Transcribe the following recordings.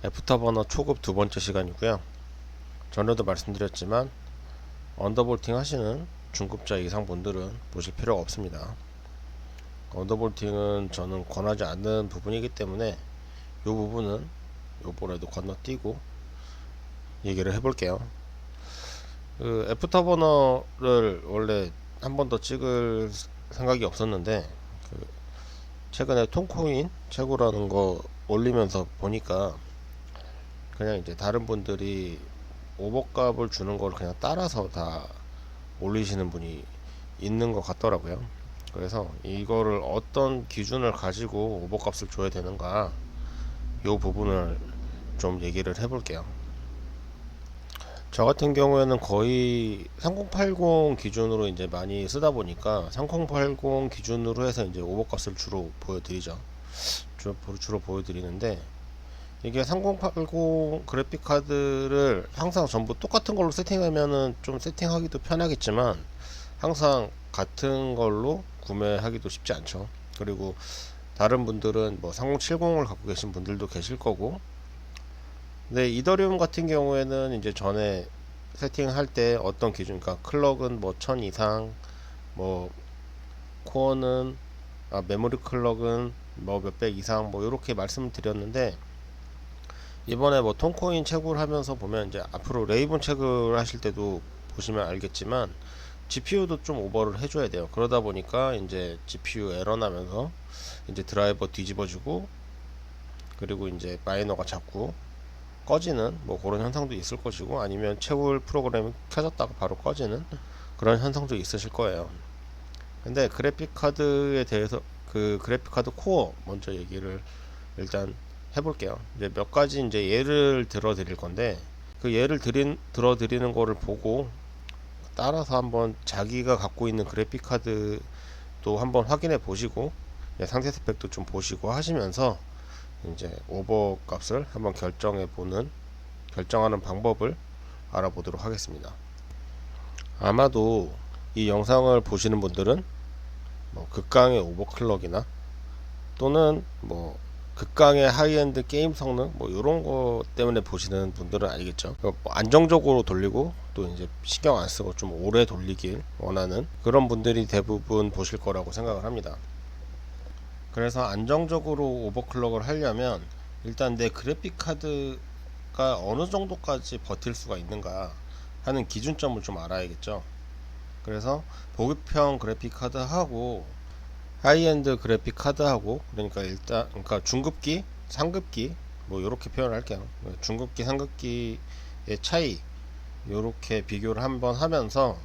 애프터버너 초급 두 번째 시간이고요. 전에도 말씀드렸지만 언더볼팅 하시는 중급자 이상 분들은 보실 필요가 없습니다. 언더볼팅은 저는 권하지 않는 부분이기 때문에 이 부분은 요번에도 건너뛰고 얘기를 해볼게요. 그 애프터버너를 원래 한 번 더 찍을 생각이 없었는데 최근에 톤코인 채굴하는 거 올리면서 보니까 그냥 이제 다른 분들이 오버값을 주는 걸 그냥 따라서 다 올리시는 분이 있는 것 같더라고요. 그래서 이거를 어떤 기준을 가지고 오버값을 줘야 되는가, 이 부분을 좀 얘기를 해볼게요. 저 같은 경우에는 거의 3080 기준으로 이제 많이 쓰다 보니까 3080 기준으로 해서 이제 오버값을 주로 보여드리죠. 주로 보여드리는데, 이게 3080 그래픽 카드를 항상 전부 똑같은 걸로 세팅하면은 좀 세팅하기도 편하겠지만 항상 같은 걸로 구매하기도 쉽지 않죠. 그리고 다른 분들은 뭐 3070을 갖고 계신 분들도 계실 거고, 근데 이더리움 같은 경우에는 이제 전에 세팅할 때 어떤 기준, 그러니까 클럭은 뭐 1000 이상, 뭐 코어는 메모리 클럭은 뭐 몇백 이상, 뭐 이렇게 말씀을 드렸는데, 이번에 뭐 톤코인 채굴 하면서 보면 이제 앞으로 레이븐 채굴 하실 때도 보시면 알겠지만 GPU도 좀 오버를 해줘야 돼요. 그러다 보니까 이제 GPU 에러 나면서 이제 드라이버 뒤집어지고, 그리고 이제 마이너가 자꾸 꺼지는 뭐 그런 현상도 있을 것이고, 아니면 채굴 프로그램이 켜졌다가 바로 꺼지는 그런 현상도 있으실 거예요. 근데 그래픽 카드에 대해서, 그 그래픽 카드 코어 먼저 얘기를 일단 해볼게요. 이제 몇 가지 이제 예를 들어 드릴 건데, 그 예를 들어 드리는 거를 보고 따라서 한번 자기가 갖고 있는 그래픽 카드도 한번 확인해 보시고, 상세 스펙도 좀 보시고 하시면서 이제 오버 값을 한번 결정하는 방법을 알아보도록 하겠습니다. 아마도 이 영상을 보시는 분들은 뭐 극강의 오버클럭이나 또는 뭐 극강의 하이엔드 게임 성능 뭐 이런 거 때문에 보시는 분들은 아니겠죠. 뭐 안정적으로 돌리고 또 이제 신경 안 쓰고 좀 오래 돌리길 원하는 그런 분들이 대부분 보실 거라고 생각을 합니다. 그래서 안정적으로 오버클럭을 하려면 일단 내 그래픽 카드가 어느 정도까지 버틸 수가 있는가 하는 기준점을 좀 알아야겠죠. 그래서 보급형 그래픽 카드하고 하이엔드 그래픽 카드하고, 그러니까 일단 그러니까 중급기, 상급기 뭐 이렇게 표현을 할게요. 중급기, 상급기의 차이 이렇게 비교를 한번 하면서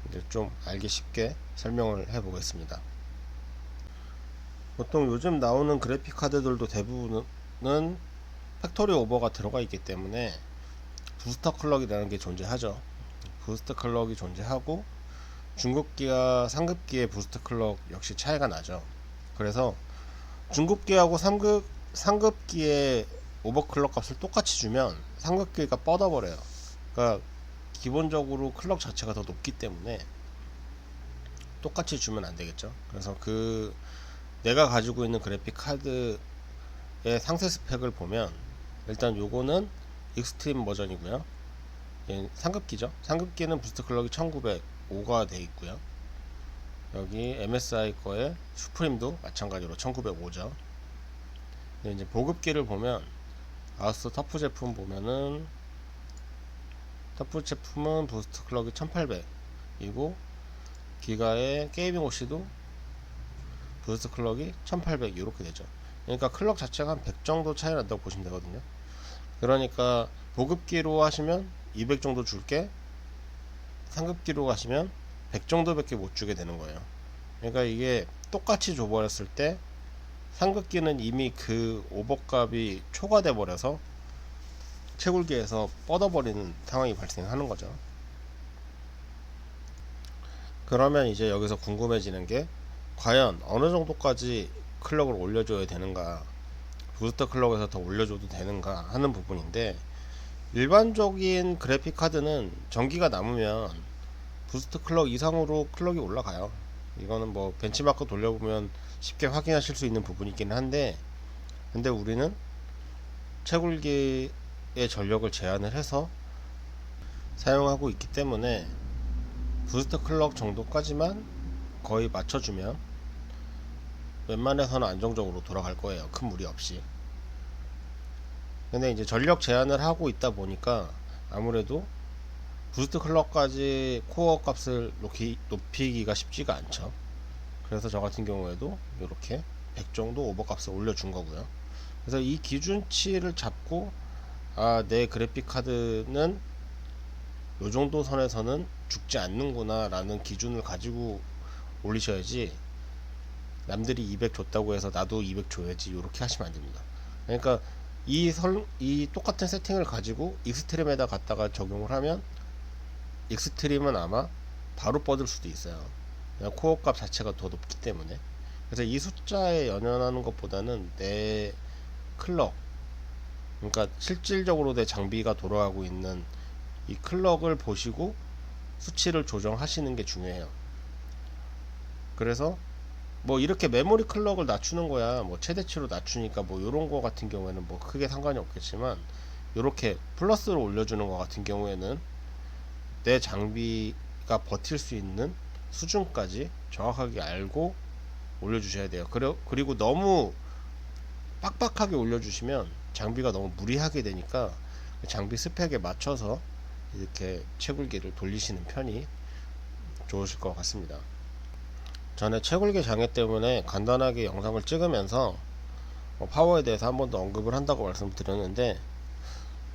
이제 좀 알기 쉽게 설명을 해 보겠습니다. 보통 요즘 나오는 그래픽 카드들도 대부분은 팩토리 오버가 들어가 있기 때문에 부스터 클럭이라는 게 존재하죠. 부스터 클럭이 존재하고 중급기와 상급기의 부스터 클럭 역시 차이가 나죠. 그래서 중급기하고 상급기의 오버클럭 값을 똑같이 주면 상급기가 뻗어버려요. 그러니까 기본적으로 클럭 자체가 더 높기 때문에 똑같이 주면 안 되겠죠. 그래서 내가 가지고 있는 그래픽 카드의 상세 스펙을 보면 일단 요거는 익스트림 버전이고요. 상급기죠. 상급기는 부스트 클럭이 1905가 돼 있고요. 여기 MSI 거에 슈프림도 마찬가지로 1905죠. 이제 보급기를 보면 아수스 터프 제품 보면은 터프 제품은 부스트 클럭이 1800이고 기가의 게이밍 OC도 부스트 클럭이 1800 이렇게 되죠. 그러니까 클럭 자체가 한 100 정도 차이 난다고 보시면 되거든요. 그러니까 보급기로 하시면 200 정도 줄게, 상급기로 가시면 100 정도밖에 못 주게 되는 거예요. 그러니까 이게 똑같이 줘버렸을 때 상급기는 이미 그 오버값이 초과돼 버려서 채굴기에서 뻗어버리는 상황이 발생하는 거죠. 그러면 이제 여기서 궁금해지는 게 과연 어느 정도까지 클럭을 올려줘야 되는가, 부스터 클럭에서 더 올려줘도 되는가 하는 부분인데, 일반적인 그래픽 카드는 전기가 남으면 부스트 클럭 이상으로 클럭이 올라가요. 이거는 뭐 벤치마크 돌려보면 쉽게 확인하실 수 있는 부분이긴 한데, 근데 우리는 채굴기의 전력을 제한을 해서 사용하고 있기 때문에 부스트 클럭 정도까지만 거의 맞춰주면 웬만해서는 안정적으로 돌아갈 거예요. 큰 무리 없이. 근데 이제 전력 제한을 하고 있다 보니까 아무래도 부스트 클럭까지 코어 값을 높이기가 쉽지가 않죠. 그래서 저 같은 경우에도 이렇게 100 정도 오버 값을 올려준 거고요. 그래서 이 기준치를 잡고 내 그래픽 카드는 요 정도 선에서는 죽지 않는구나 라는 기준을 가지고 올리셔야지, 남들이 200 줬다고 해서 나도 200 줘야지 이렇게 하시면 안 됩니다. 그러니까 이 똑같은 세팅을 가지고 익스트림에다 갖다가 적용을 하면 익스트림은 아마 바로 뻗을 수도 있어요. 그냥 코어 값 자체가 더 높기 때문에. 그래서 이 숫자에 연연하는 것보다는 내 클럭, 그러니까 실질적으로 내 장비가 돌아가고 있는 이 클럭을 보시고 수치를 조정하시는 게 중요해요. 그래서 뭐 이렇게 메모리 클럭을 낮추는 거야 뭐 최대치로 낮추니까 뭐 요런 거 같은 경우에는 뭐 크게 상관이 없겠지만, 요렇게 플러스로 올려주는 거 같은 경우에는 내 장비가 버틸 수 있는 수준까지 정확하게 알고 올려주셔야 돼요. 그리고 너무 빡빡하게 올려주시면 장비가 너무 무리하게 되니까 장비 스펙에 맞춰서 이렇게 채굴기를 돌리시는 편이 좋으실 것 같습니다. 전에 채굴기 장애 때문에 간단하게 영상을 찍으면서 파워에 대해서 한 번 더 언급을 한다고 말씀드렸는데,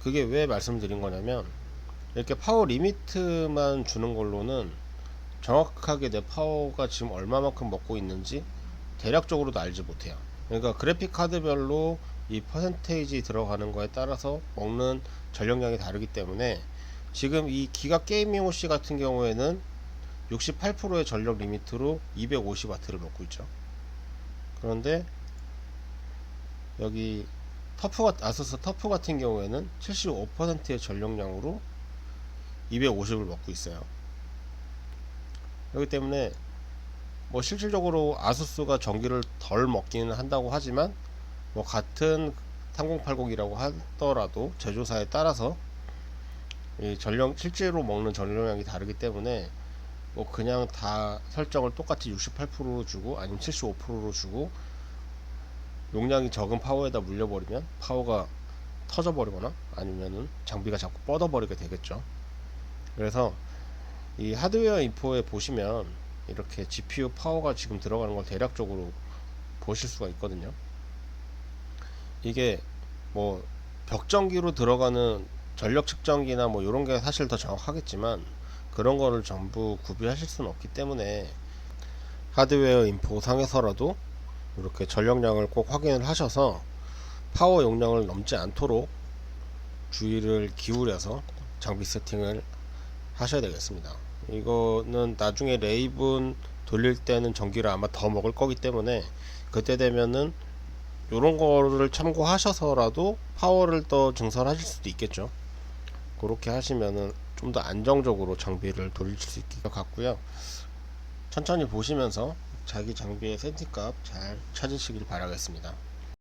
그게 왜 말씀드린 거냐면 이렇게 파워 리미트만 주는 걸로는 정확하게 내 파워가 지금 얼마만큼 먹고 있는지 대략적으로도 알지 못해요. 그러니까 그래픽 카드별로 이 퍼센테이지 들어가는 거에 따라서 먹는 전력량이 다르기 때문에, 지금 이 기가 게이밍 OC 같은 경우에는 68%의 전력 리미트로 250W를 먹고 있죠. 그런데 여기 아수스 터프 같은 경우에는 75%의 전력량으로 250을 먹고 있어요. 그렇기 때문에 뭐 실질적으로 아수스가 전기를 덜 먹기는 한다고 하지만, 뭐 같은 3080이라고 하더라도 제조사에 따라서 이 실제로 먹는 전력량이 다르기 때문에 뭐 그냥 다 설정을 똑같이 68%로 주고 아니면 75%로 주고 용량이 적은 파워에다 물려버리면 파워가 터져버리거나 아니면은 장비가 자꾸 뻗어버리게 되겠죠. 그래서 이 하드웨어 인포에 보시면 이렇게 GPU 파워가 지금 들어가는 걸 대략적으로 보실 수가 있거든요. 이게 뭐 벽전기로 들어가는 전력 측정기나 뭐 이런 게 사실 더 정확하겠지만, 그런 거를 전부 구비하실 수는 없기 때문에 하드웨어 인포 상에서라도 이렇게 전력량을 꼭 확인을 하셔서 파워 용량을 넘지 않도록 주의를 기울여서 장비 세팅을 하셔야 되겠습니다. 이거는 나중에 레이븐 돌릴 때는 전기를 아마 더 먹을 거기 때문에 그때 되면은 요런 거를 참고하셔서라도 파워를 더 증설하실 수도 있겠죠. 그렇게 하시면은 좀 더 안정적으로 장비를 돌릴 수 있을 것 같고요. 천천히 보시면서 자기 장비의 세팅값 잘 찾으시길 바라겠습니다.